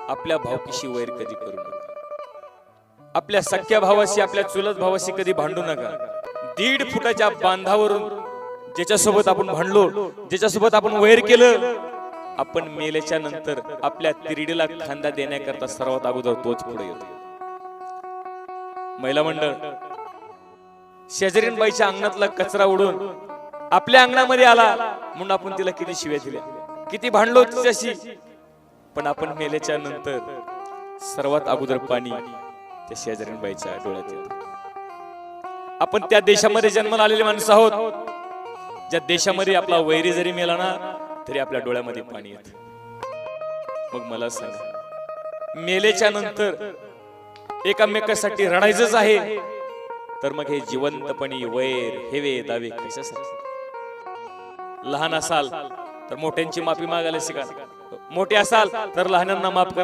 आपल्या भावकीशी वैर कधी करू नका. आपल्या सख्या भावाशी, आपल्या चुलत भावाशी कधी भांडू नका. 1.5 फुटाच्या बांधावरून ज्याच्यासोबत आपण भांडलो, ज्याच्यासोबत आपण वैर केलं, आपण मेल्याच्या नंतर आपल्या तिरडीला खांदा देण्याकरता सर्वात अगोदर तोच पुढे येतो. महिला मंडळ, शेजारीन बाईच्या अंगणातला कचरा उडून आपल्या अंगणामध्ये आला म्हणून आपण तिला किती शिव्या दिल्या, किती भांडलो तिच्याशी, पण आपण मेल्याच्या नंतर सर्वात अगोदर पाणी त्या शेजारीन बाईच्या डोळ्यात येतं. आपण त्या देशामध्ये जन्माला आलेले माणसं आहोत, ज्या देशामध्ये आपला वैरी जरी मेला ना तरी आपल्या डोळ्यामध्ये पाणी येतं. मग मला सांगा, मेलेच्या नंतर एकामेकासाठी रडायचंच आहे, तर मग हे जिवंतपणी वैर हेवे दावे कशासाठी? लहान असाल तर मोठ्यांची माफी मागायला शिका, मोठे असाल तर लहानांना माफ करा.